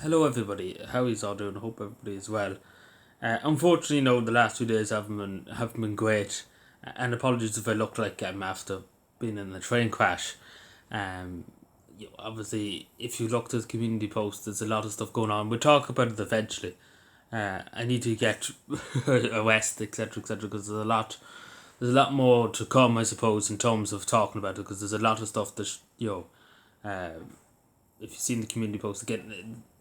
Hello everybody, how is all doing? Hope everybody is well. Unfortunately, no, the last 2 days haven't been great, and apologies if I look like I'm after being in a train crash. Um, Obviously, if you look at the community post, there's a lot of stuff going on. We'll talk about it eventually. I need to get a rest, etc., etc., because there's a lot more to come, I suppose, in terms of talking about it, because there's a lot of stuff that if you've seen the community post,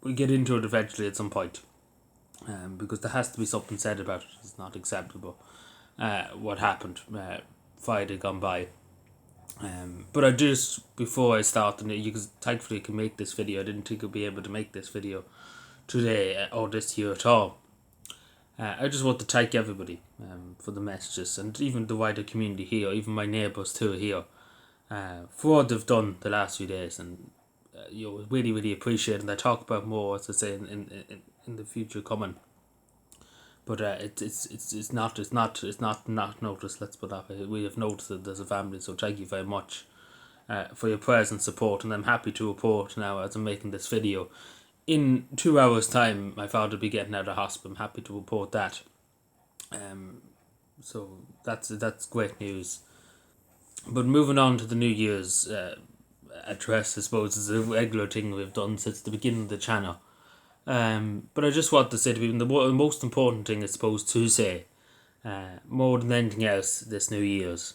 we'll get into it eventually at some point, because there has to be something said about it. It's not acceptable what happened Friday gone by. But I just, before I start, and thankfully I can make this video. I didn't think I'd be able to make this video today or this year at all. I just want to thank everybody for the messages, and even the wider community here, even my neighbours too here, for what they've done the last few days, and really appreciate it. And I talk about more, as I say, in the future coming. But it's not noticed. Let's put that way. We have noticed it as a family, so thank you very much for your prayers and support. And I'm happy to report now, as I'm making this video, in 2 hours' time, my father will be getting out of hospital. I'm happy to report that. So that's great news. But moving on to the New Year's address, I suppose, is a regular thing we've done since the beginning of the channel. But I just want to say to people, the most important thing, I suppose, to say, more than anything else this New Year's,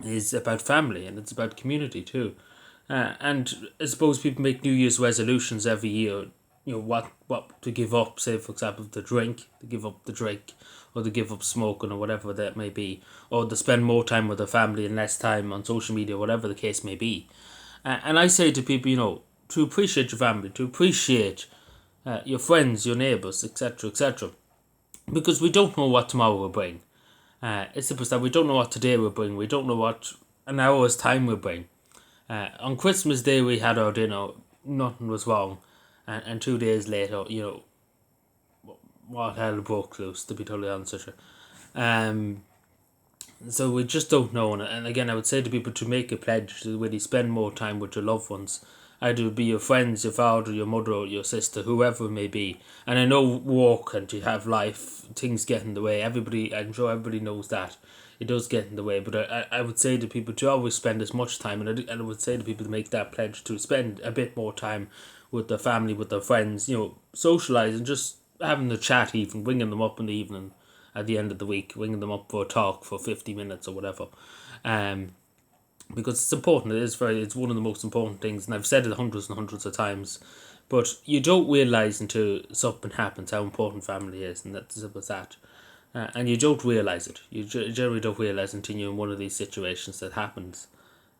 is about family, and it's about community too. And I suppose people make New Year's resolutions every year, what to give up, say for example, to give up the drink, or to give up smoking, or whatever that may be, or to spend more time with their family and less time on social media, whatever the case may be. And I say to people, to appreciate your family, to appreciate your friends, your neighbours, etc., etc., because we don't know what tomorrow will bring. It's simple as that. We don't know what today will bring. We don't know what an hour's time will bring. On Christmas Day, we had our dinner. Nothing was wrong, and 2 days later, what hell broke loose. To be totally honest with you, so we just don't know. And again, I would say to people to make a pledge to really spend more time with your loved ones. Either be your friends, your father, your mother, or your sister, whoever it may be. And I know work and you have life, things get in the way. I'm sure everybody knows that. It does get in the way. But I would say to people to always spend as much time. And I would say to people to make that pledge to spend a bit more time with their family, with their friends, socialising, just having a chat, even ringing them up in the evening at the end of the week, ringing them up for a talk for 50 minutes or whatever. Because it's important. It's one of the most important things, and I've said it hundreds and hundreds of times, but you don't realise until something happens how important family is, and that's simple as that. And you don't realise it. You generally don't realise until you're in one of these situations that happens.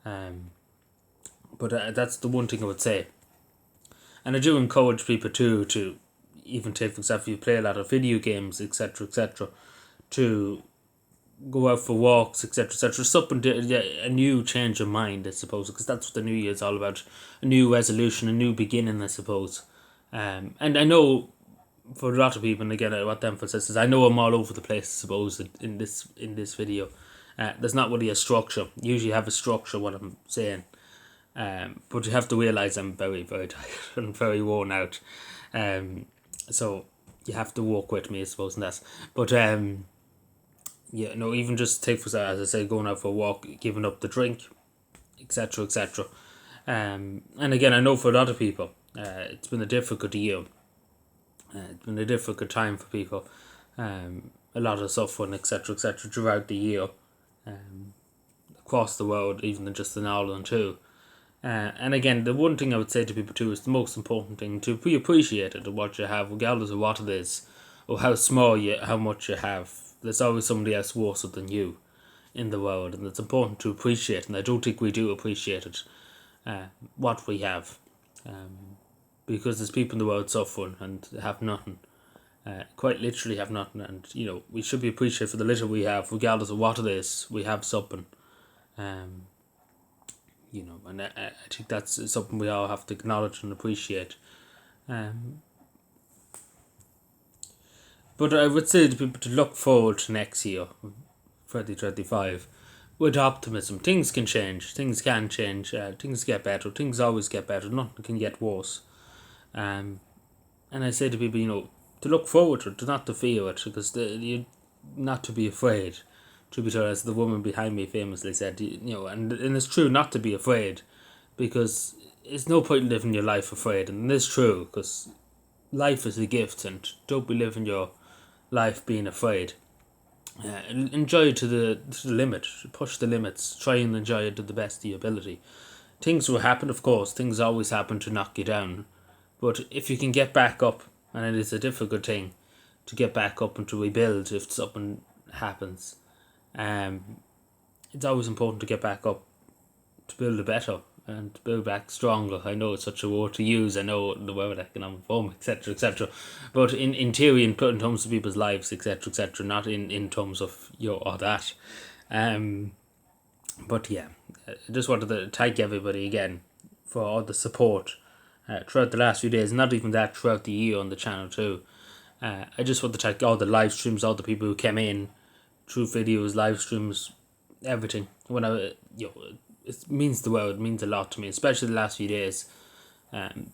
But that's the one thing I would say. And I do encourage people too to, even take for example, you play a lot of video games, etc., etc., to go out for walks, etc., etc. Something a new change of mind, I suppose, because that's what the New Year is all about. A new resolution, a new beginning, I suppose. And I know for a lot of people, and again, what the emphasis is, I know I'm all over the place, I suppose, in this video. There's not really a structure. Usually you have a structure, what I'm saying. But you have to realise I'm very, very tired and very worn out. So you have to walk with me, I suppose, in that. But even just take for, as I say, going out for a walk, giving up the drink, etc., etc. And again, I know for a lot of people, it's been a difficult year. It's been a difficult time for people. A lot of suffering, etc., etc., throughout the year, across the world, even just in Ireland too. And again, the one thing I would say to people too is the most important thing, to be appreciated of what you have, regardless of what it is, or how how much you have. There's always somebody else worse than you in the world, and it's important to appreciate. And I don't think we do appreciate it, what we have, because there's people in the world suffering and have nothing, quite literally have nothing. And we should be appreciated for the little we have, regardless of what it is. We have something. And I think that's something we all have to acknowledge and appreciate. But I would say to people to look forward to next year, 2025, with optimism. Things can change. Things get better. Things always get better. Nothing can get worse. And I say to people, to look forward to it, to not to fear it, because not to be afraid. To be told, as the woman behind me famously said, and it's true not to be afraid, because it's no point living your life afraid, and it's true, because life is a gift, and don't be living your life being afraid. Enjoy it to the limit, push the limits, try and enjoy it to the best of your ability. Things will happen, of course, things always happen to knock you down, but if you can get back up, and it is a difficult thing to get back up and to rebuild if something happens, it's always important to get back up to build it better and to build back stronger. I know it's such a word to use, I know the word economic reform, etc., etc., but in theory, in terms of people's lives, etc., etc., not in terms of or that. But yeah, I just wanted to thank everybody again for all the support throughout the last few days, not even that, throughout the year on the channel too. I just want to thank all the live streams, all the people who came in through videos, live streams, everything. It means the world, it means a lot to me, especially the last few days,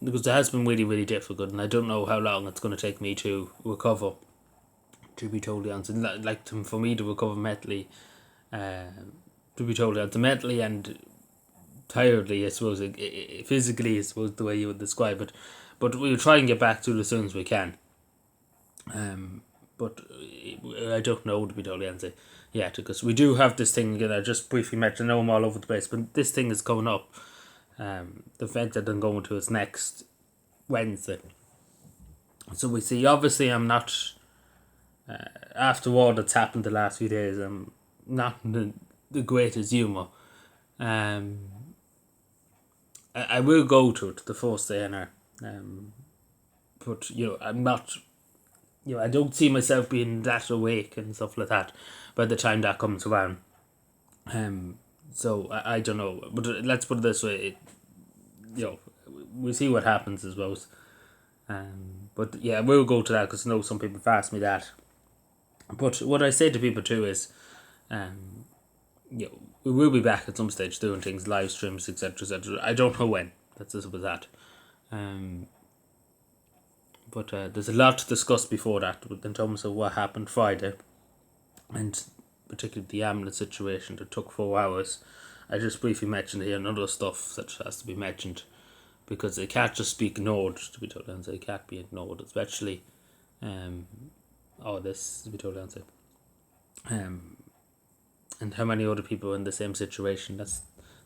because it has been really, really difficult, and I don't know how long it's going to take me to recover. To be totally honest, for me to recover mentally, to be totally honest, mentally and tiredly, I suppose, physically, I suppose the way you would describe it, but we'll try and get back to it as soon as we can. But I don't know, to be totally honest, yet, because we do have this thing again. I just briefly mentioned, I know I'm all over the place, but this thing is coming up. The event that I'm going to is next Wednesday. So we see, obviously, I'm not, after all that's happened the last few days, I'm not in the greatest humour. I will go to it the first day, but I'm not. I don't see myself being that awake and stuff like that by the time that comes around. So I don't know, but let's put it this way. We'll see what happens, I suppose. But yeah, we'll go to that, because I know some people have asked me that. But what I say to people too is, we will be back at some stage doing things, live streams, etc., etc. I don't know when. That's as with that. But there's a lot to discuss before that, in terms of what happened Friday, and particularly the ambulance situation that took 4 hours. I just briefly mentioned here, and other stuff that has to be mentioned, because it can't just be ignored, to be totally honest. It can't be ignored, especially all this, to be totally honest. And how many other people are in the same situation. That's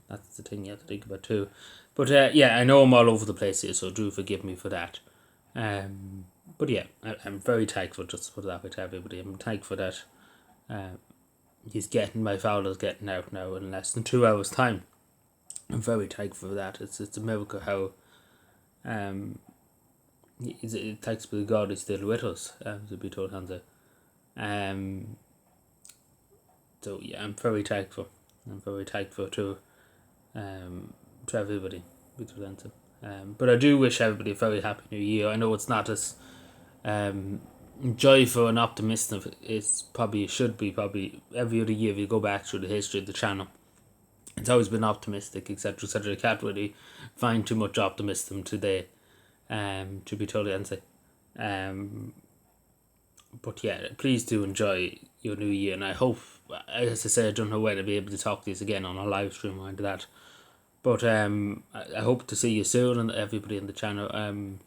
the thing you have to think about too. But yeah, I know I'm all over the place here, so do forgive me for that. But yeah, I'm very thankful, just to put it that way to everybody. I'm thankful that my Fowler's getting out now in less than 2 hours' time. I'm very thankful for that. It's a miracle how thanks be to God he's still with us, to be told, Hansa. So yeah, I'm very thankful. I'm very thankful to everybody, be told, Hansa. But I do wish everybody a very happy new year. I know it's not as joyful and optimistic. It's probably should be every other year if you go back through the history of the channel. It's always been optimistic, etc., etc. I can't really find too much optimism today, to be totally honest. But yeah, please do enjoy your new year, and I hope, as I say, I don't know when I'll be able to talk to you again on a live stream or into that. But I hope to see you soon, and everybody in the channel. And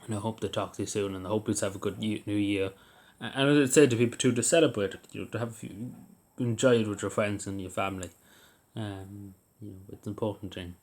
I hope to talk to you soon, and I hope you have a good new year. And I'd say to people too, to celebrate it, to enjoy it with your friends and your family. It's an important thing.